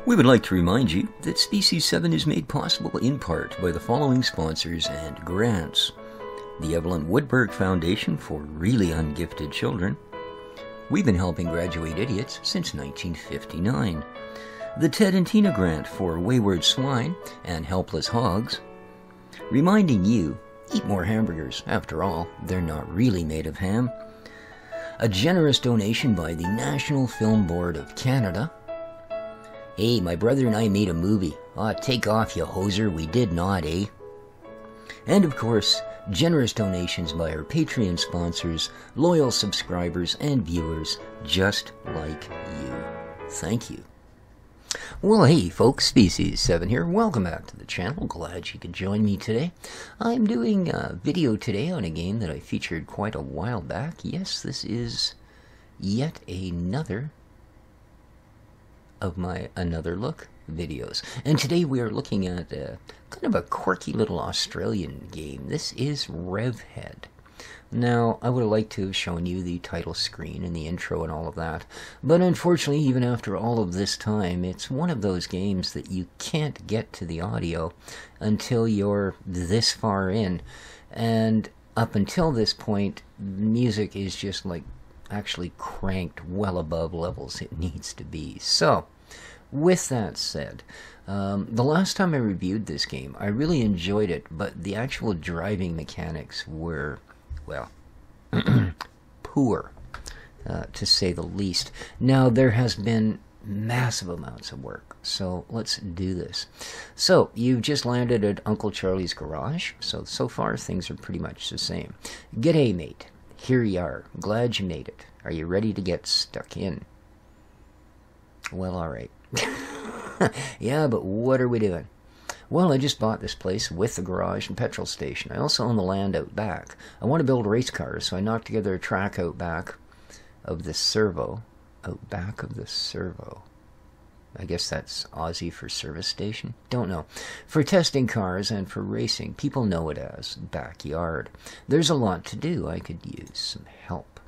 We would like to remind you that Species 7 is made possible in part by the following sponsors and grants: the Evelyn Woodberg Foundation for Really Ungifted Children. We've been helping graduate idiots since 1959. The Ted and Tina Grant for Wayward Swine and Helpless Hogs. Reminding you, eat more hamburgers. After all, they're not really made of ham. A generous donation by the National Film Board of Canada. Hey, my brother and I made a movie. Aw, take off, you hoser. We did not, eh? And of course, generous donations by our Patreon sponsors, loyal subscribers, and viewers just like you. Thank you. Well, hey folks, Species 7 here. Welcome back to the channel. Glad you could join me today. I'm doing a video today on a game that I featured quite a while back. Yes, this is yet another of my Another Look videos. And today we are looking at kind of a quirky little Australian game. This is Revhead. Now, I would have liked to have shown you the title screen and the intro and all of that, but unfortunately, even after all of this time, it's one of those games that you can't get to the audio until you're this far in, and up until this point, music is just like actually cranked well above levels it needs to be. So, with that said, the last time I reviewed this game, I really enjoyed it, but the actual driving mechanics were, well, poor, to say the least. Now, there has been massive amounts of work, so let's do this. So, you've just landed at Uncle Charlie's garage, so far things are pretty much the same. G'day, mate. Here you are. Glad you made it. Are you ready to get stuck in? Well, alright. Yeah, but what are we doing? Well, I just bought this place with the garage and petrol station. I also own the land out back. I want to build race cars, so I knocked together a track out back of the servo. Out back of the servo. I guess that's Aussie for service station? Don't know. For testing cars and for racing. People know it as backyard. There's a lot to do. I could use some help.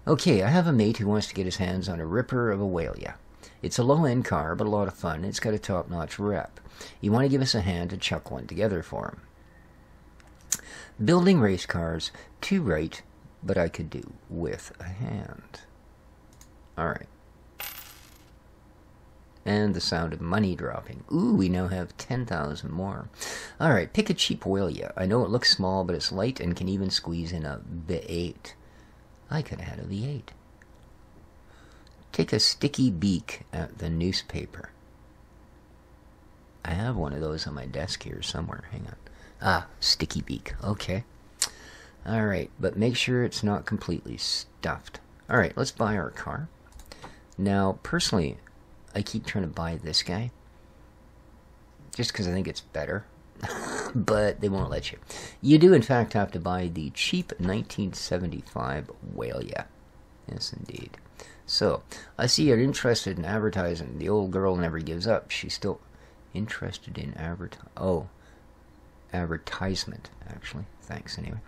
Okay, I have a mate who wants to get his hands on a ripper of a Whalia. It's a low-end car, but a lot of fun. It's got a top-notch rep. You want to give us a hand to chuck one together for him. Building race cars, too right, but I could do with a hand. Alright. And the sound of money dropping. Ooh, we now have 10,000 more. Alright, pick a cheap Whalia. I know it looks small, but it's light and can even squeeze in a V8. I could have had a V8. Take a sticky beak at the newspaper. I have one of those on my desk here somewhere. Hang on. Ah, sticky beak. Okay. Alright, but make sure it's not completely stuffed. Alright, let's buy our car. Now, personally, I keep trying to buy this guy. Just because I think it's better. But they won't let you. You do, in fact, have to buy the cheap 1975 Whalia. Yes, indeed. So, I see you're interested in advertising. The old girl never gives up. She's still interested in advertisement, actually. Thanks, anyway.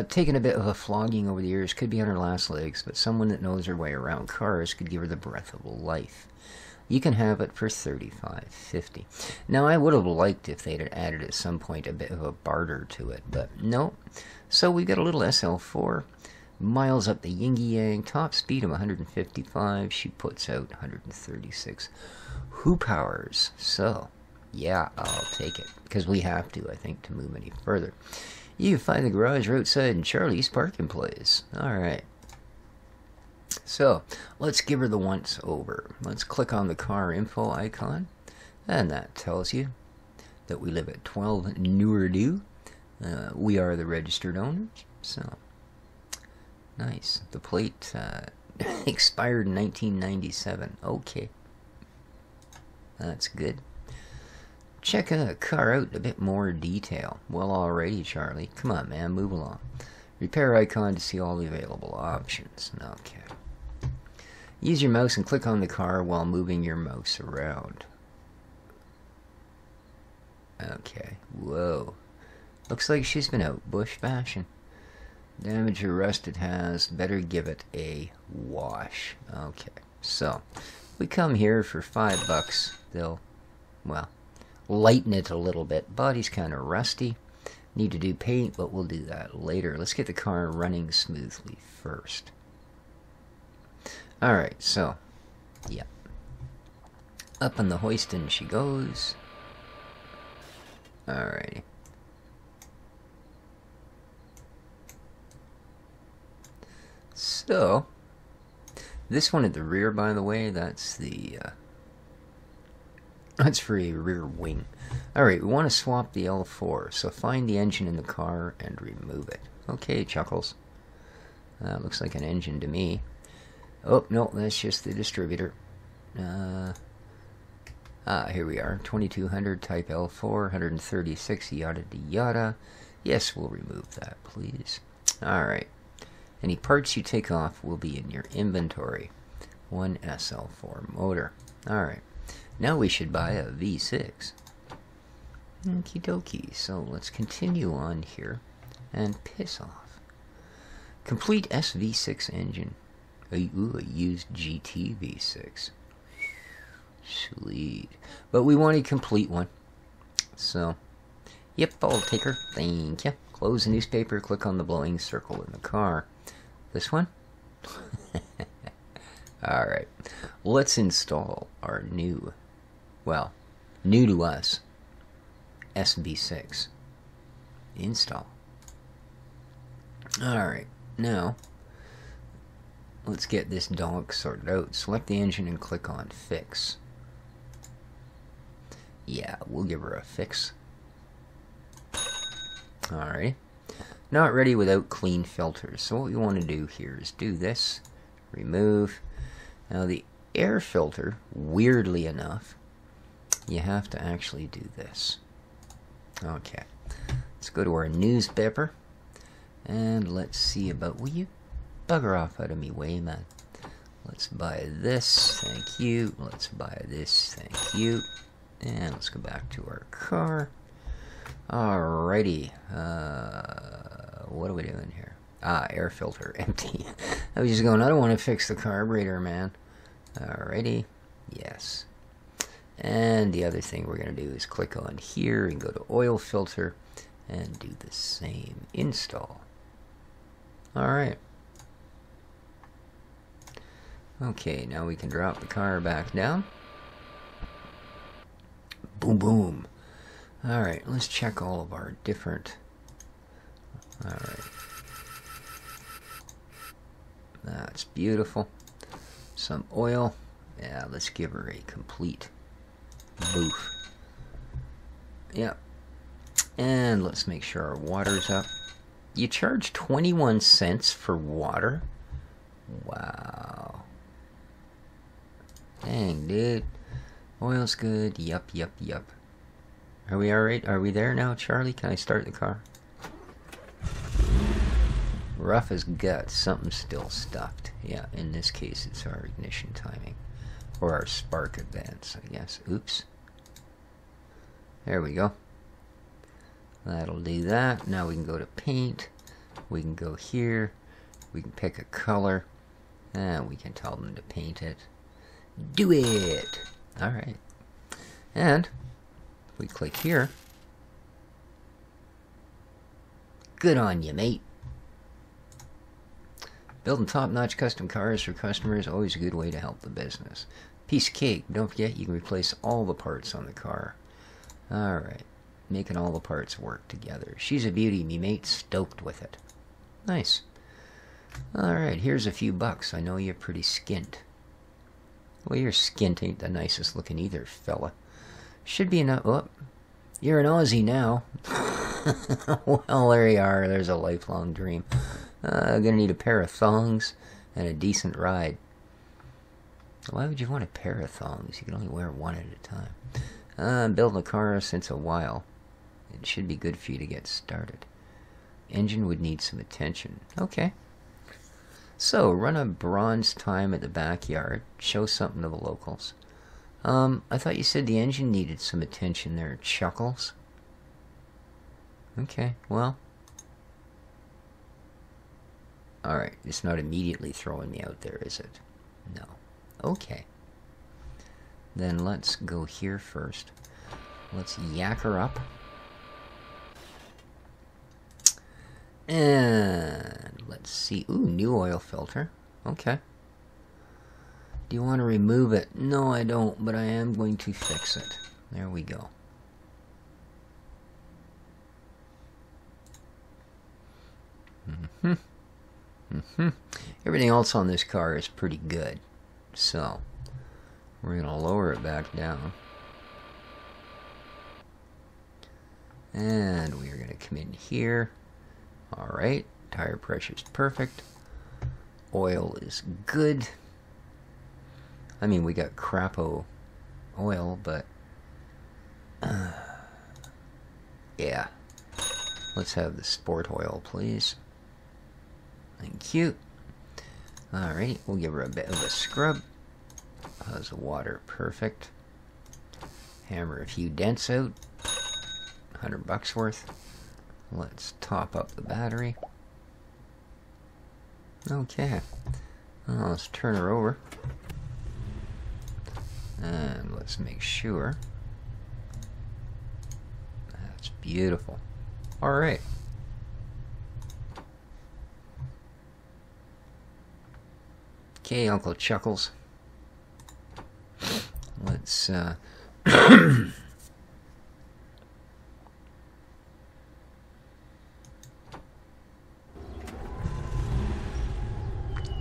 Taking a bit of a flogging over the years, could be on her last legs, but someone that knows her way around cars could give her the breath of life. You can have it for $35.50. Now, I would have liked if they'd added at some point a bit of a barter to it, but no. So we've got a little SL4. Miles up the yin-yang, top speed of 155. She puts out 136 hoop hours. So, yeah, I'll take it. Because we have to, I think, to move any further. You can find the garage outside in Charlie's parking place. Alright. So, let's give her the once over. Let's click on the car info icon. And that tells you that we live at 12 Noordu. We are the registered owners. So, nice. The plate expired in 1997. Okay. That's good. Check a car out in a bit more detail. Well, alrighty, Charlie. Come on, man. Move along. Repair icon to see all the available options. Okay. Use your mouse and click on the car while moving your mouse around. Okay. Whoa. Looks like she's been out bush bashing. Damage or rust it has. Better give it a wash. Okay. So, We come here for $5. They'll, well, lighten it a little bit. Body's kind of rusty. Need to do paint, but we'll do that later. Let's get the car running smoothly first. Alright, so, yeah. Up on the hoisting she goes. Alrighty. So, this one at the rear, by the way, that's the, that's for a rear wing. Alright, we want to swap the L4, so find the engine in the car and remove it. Okay, Chuckles. Looks like an engine to me. Oh, no, that's just the distributor. Here we are. 2200 Type L4, 136, yada yada. Yes, we'll remove that, please. Alright. Any parts you take off will be in your inventory. One SL4 motor. Alright. Now we should buy a V6. Okie dokie. So let's continue on here and piss off. Complete SV6 engine. Ooh, a used GT V6. Sweet. But we want a complete one. So, yep, I'll take her. Thank you. Close the newspaper, click on the blowing circle in the car. This one? Alright. Let's install our new, well, new to us, SB6. Install. Alright. Now, let's get this dog sorted out. Select the engine and click on Fix. Yeah, we'll give her a fix. Alright. Not ready without clean filters. So what we want to do here is do this. Remove. Now the air filter, weirdly enough, you have to actually do this. Okay. Let's go to our newspaper. And let's see about... Will you bugger off out of me way, man? Let's buy this. Thank you. Let's buy this. Thank you. And let's go back to our car. Alrighty. What are we doing here? Air filter empty. I was just going, I don't want to fix the carburetor, man. Alrighty. Yes. And the other thing we're going to do is click on here and go to oil filter and do the same. Install. Alright. Okay, now we can drop the car back down. Boom, boom. Alright, let's check all of our different... Alright. That's beautiful. Some oil. Yeah, let's give her a complete boof. Yep. And let's make sure our water's up. You charge 21 cents for water? Wow. Dang, dude. Oil's good. Yup, yup, yup. Are we alright? Are we there now, Charlie? Can I start the car? Rough as guts. Something's still stuffed. Yeah, in this case, it's our ignition timing. Or our spark advance, I guess. Oops. There we go. That'll do that. Now we can go to paint. We can go here. We can pick a color. And we can tell them to paint it. Do it! Alright. And we click here. Good on you, mate. Building top-notch custom cars for customers, always a good way to help the business. Piece of cake. Don't forget you can replace all the parts on the car. Alright. Making all the parts work together. She's a beauty, me mate. Stoked with it. Nice. Alright, here's a few bucks. I know you're pretty skint. Well, your skint ain't the nicest looking either, fella. Should be enough. Oh, you're an Aussie now. Well, there you are. There's a lifelong dream. Gonna need a pair of thongs and a decent ride. Why would you want a pair of thongs? You can only wear one at a time. I'm building a car since a while. It should be good for you to get started. Engine would need some attention. Okay. So, run a bronze time at the backyard. Show something to the locals. I thought you said the engine needed some attention there, Chuckles. Okay, well. Alright, it's not immediately throwing me out there, is it? No. Okay. then let's go here first. Let's yak her up. And let's see. Ooh, new oil filter. Okay. Do you want to remove it? No, I don't, but I am going to fix it. There we go. Everything else on this car is pretty good. So, we're going to lower it back down. And we are going to come in here. Alright, tire pressure is perfect. Oil is good. I mean, we got crapo oil, but yeah. Let's have the sport oil, please. Thank you. Alright, we'll give her a bit of a scrub. How's the water? Perfect. Hammer a few dents out. $100 worth. Let's top up the battery. Okay. Well, let's turn her over. And let's make sure. That's beautiful. Alright. Okay, Uncle Chuckles. Let's,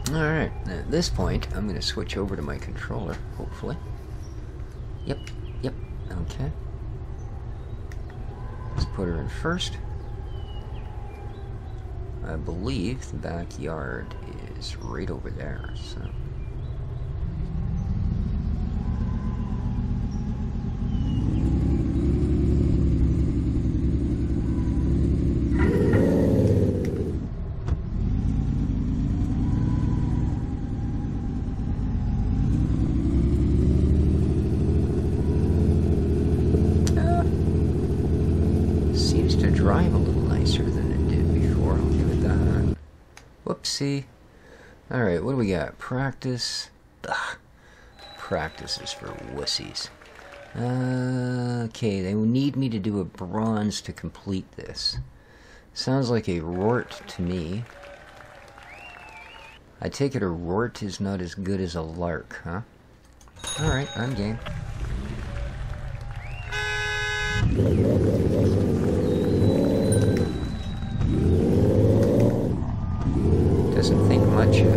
Alright, at this point, I'm going to switch over to my controller, hopefully. Yep, okay. Let's put her in first. I believe the backyard is right over there, so... drive a little nicer than it did before, I'll give it that. Whoopsie. Alright, what do we got? Practice. Ugh. Practice is for wussies. Okay, they need me to do a bronze to complete this. Sounds like a rort to me. I take it a rort is not as good as a lark, huh? Alright, I'm game. Doesn't think much of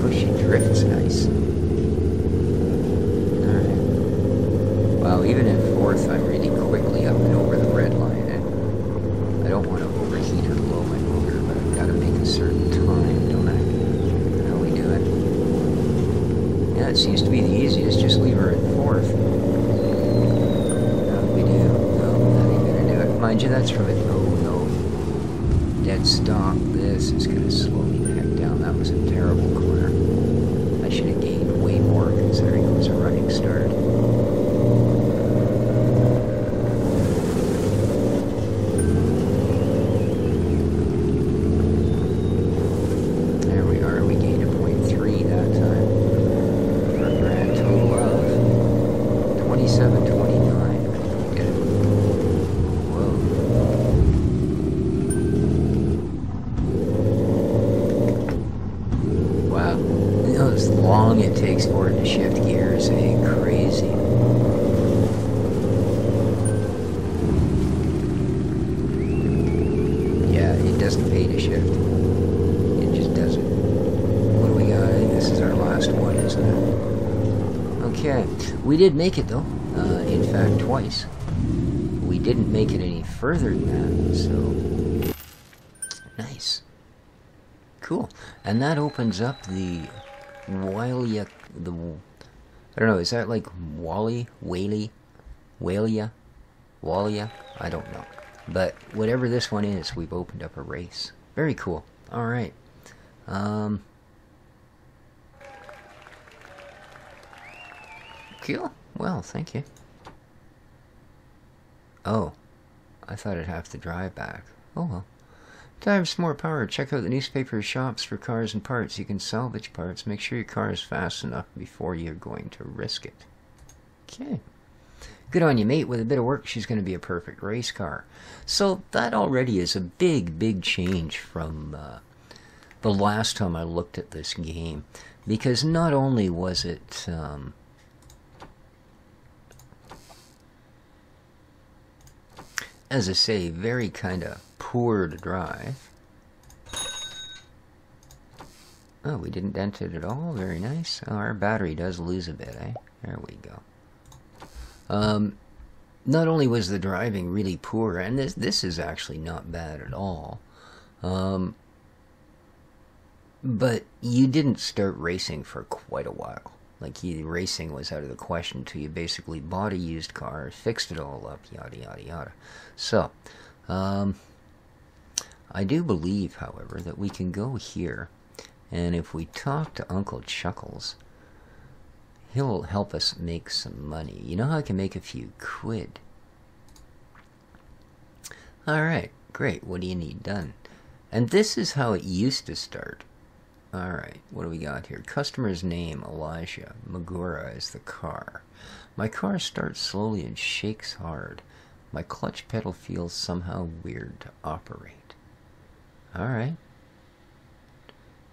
bushy drift's nice. Alright. Well, even in fourth, I'm really quickly up and over the red line. I don't want to overheat or blow my motor, but I've got to make a certain time, don't I? How we do it? Yeah, it seems to be the easiest. Just leave her in fourth. How do we do? No, that ain't gonna do it. Mind you, that's from it. Dead stop. This is going to slow me the heck down. That was a terrible corner. I should have gained way more considering it was a running start. There we are. We gained a 0.3 that time. For a grand total of 27.29. We did it. Long it takes for it to shift gears, eh? Crazy. Yeah, it doesn't pay to shift. It just doesn't. What do we got? I think this is our last one, isn't it? Okay. We did make it, though. In fact, twice. We didn't make it any further than that, so... Nice. Cool. And that opens up the... Walia, I don't know, is that like Wally, Walia? I don't know. But whatever this one is, we've opened up a race. Very cool. Alright. Cool. Well, thank you. Oh. I thought I'd have to drive back. Oh well. To have some more power, check out the newspaper shops for cars and parts. You can salvage parts. Make sure your car is fast enough before you're going to risk it. Okay. Good on you, mate. With a bit of work, she's going to be a perfect race car. So that already is a big, big change from the last time I looked at this game. Because not only was it... as I say, very kind of poor to drive. Oh, we didn't dent it at all. Very nice. Oh, our battery does lose a bit, eh? There we go. Not only was the driving really poor, and this is actually not bad at all, but you didn't start racing for quite a while. Like, racing was out of the question until you basically bought a used car, fixed it all up, yada, yada, yada. So, I do believe, however, that we can go here, and if we talk to Uncle Chuckles, he'll help us make some money. You know how I can make a few quid? Alright, great. What do you need done? And this is how it used to start. Alright, what do we got here? Customer's name, Elijah. Magura is the car. My car starts slowly and shakes hard. My clutch pedal feels somehow weird to operate. Alright.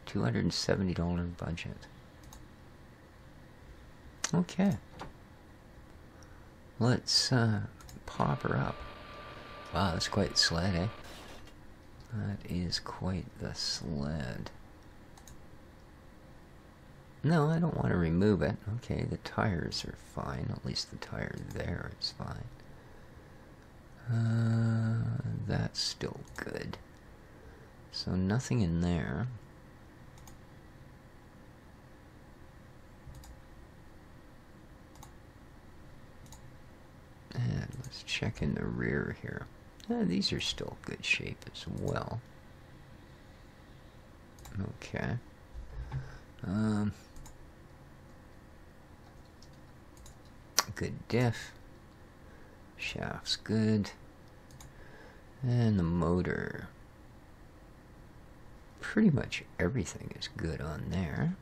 $270 budget. Okay. Let's pop her up. Wow, that's quite the sled, eh? That is quite the sled. No, I don't want to remove it. Okay, the tires are fine. At least the tire there is fine. That's still good. So nothing in there. And let's check in the rear here. These are still good shape as well. Okay. Good diff. Shaft's good. And the motor. Pretty much everything is good on there.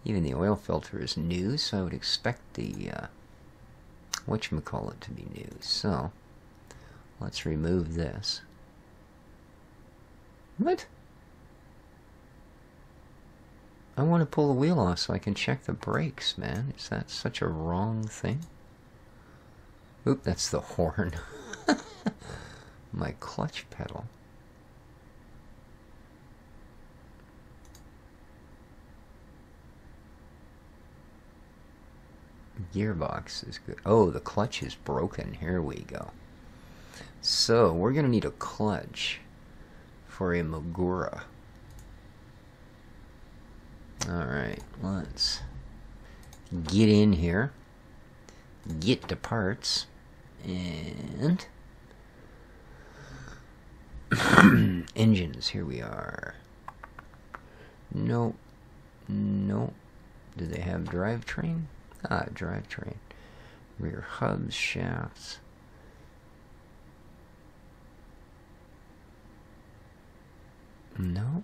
Even the oil filter is new, so I would expect the whatchamacallit to be new. So let's remove this. What? I want to pull the wheel off so I can check the brakes, man. Is that such a wrong thing? Oop, that's the horn. My clutch pedal. Gearbox is good. Oh, the clutch is broken. Here we go. So, we're going to need a clutch for a Magura. Alright, let's get in here, get the parts, and engines, here we are. Nope, nope. Do they have drivetrain? Ah, drivetrain. Rear hubs, shafts. No.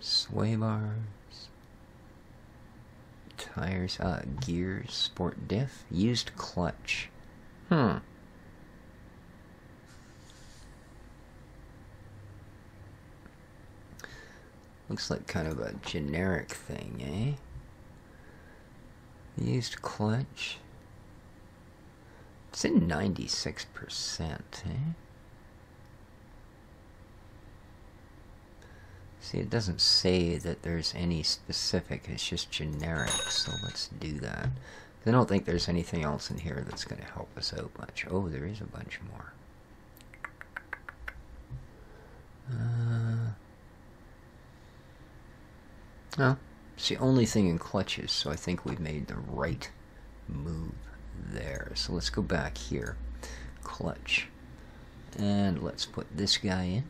Sway bars. Tires, gears, sport diff, used clutch. Looks like kind of a generic thing, eh? Used clutch. It's in 96%, eh? See, it doesn't say that there's any specific, it's just generic, so let's do that. I don't think there's anything else in here that's going to help us out much. Oh, there is a bunch more. No, it's the only thing in clutches, so I think we've made the right move there. So let's go back here. Clutch. And let's put this guy in.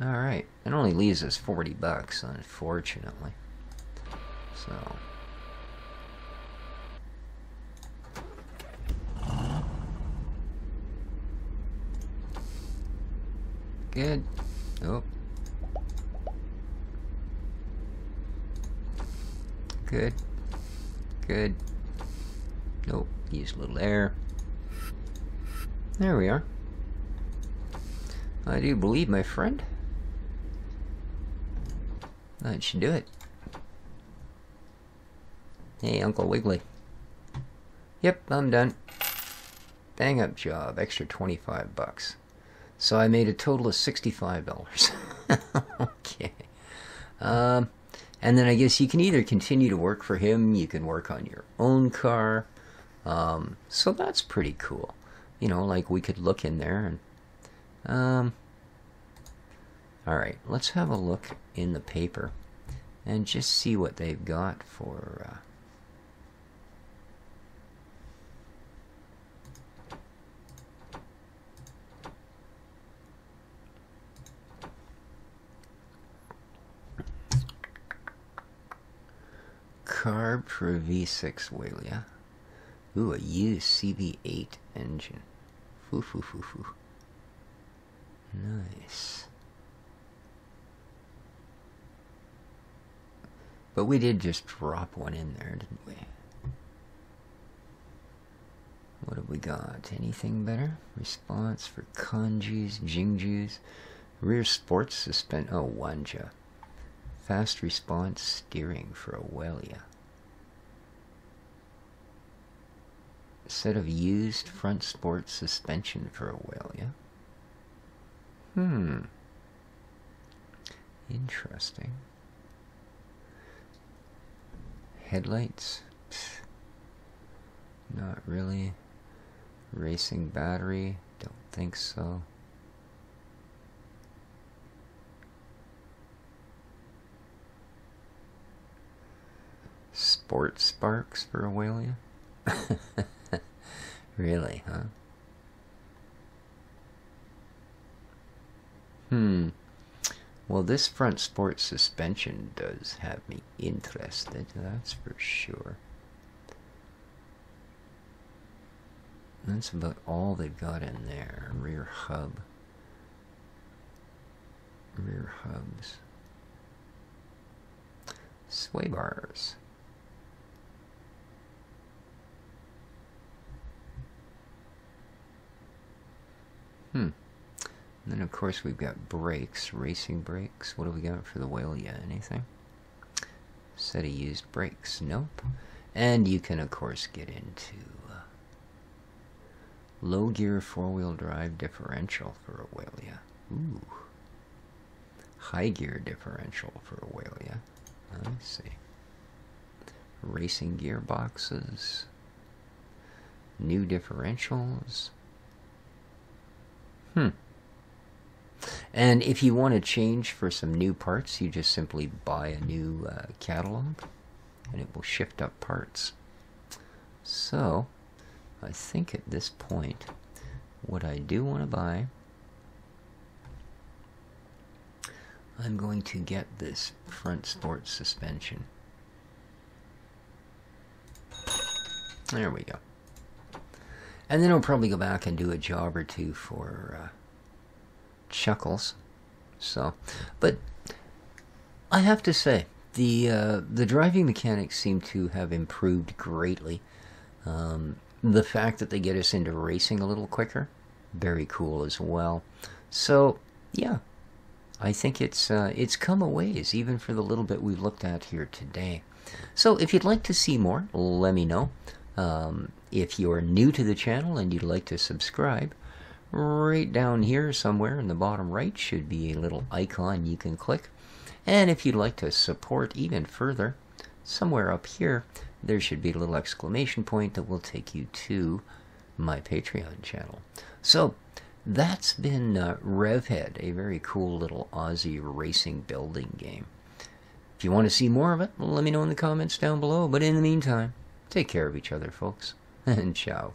Alright, it only leaves us 40 bucks, unfortunately. So. Good. Oh. Good. Good. Nope. Use a little air. There we are. I do believe, my friend, that should do it. Hey, Uncle Wiggly. Yep, I'm done. Bang up job. Extra 25 bucks. So I made a total of $65. Okay. And then I guess you can either continue to work for him, you can work on your own car. So that's pretty cool. You know, like we could look in there and... Alright, let's have a look in the paper and just see what they've got for... carb for a V6 Walia. Ooh, a used CV8 engine. Foo foo foo foo. Nice. But we did just drop one in there, didn't we? What have we got? Anything better? Response for Kanjis, Jingjus. Rear sports suspend. Oh, Wanja. Fast response steering for a Walia. Set of used front sport suspension for a Walia. Interesting. Headlights? Pfft. Not really. Racing battery? Don't think so. Sport sparks for a Walia? Really, huh? Well, this front sport suspension does have me interested, that's for sure. That's about all they've got in there. Rear hub. Rear hubs. Sway bars. And then, of course, we've got brakes, racing brakes. What do we got for the Walia? Anything? Set of used brakes. Nope. And you can, of course, get into low gear four-wheel drive differential for a Walia. Ooh. High gear differential for a Walia. I see. Racing gearboxes. New differentials. And if you want to change for some new parts, you just simply buy a new catalog and it will shift up parts. So I think at this point what I do want to buy, I'm going to get this front sport suspension. There we go. And then I'll probably go back and do a job or two for Chuckles. So, but I have to say, the driving mechanics seem to have improved greatly. The fact that they get us into racing a little quicker, very cool as well. So, yeah, I think it's come a ways, even for the little bit we've looked at here today. So, if you'd like to see more, let me know. If you're new to the channel and you'd like to subscribe, right down here somewhere in the bottom right should be a little icon you can click. And if you'd like to support even further, somewhere up here there should be a little exclamation point that will take you to my Patreon channel. So that's been Revhead, a very cool little Aussie racing building game. If you want to see more of it, let me know in the comments down below. But in the meantime, take care of each other, folks, and ciao.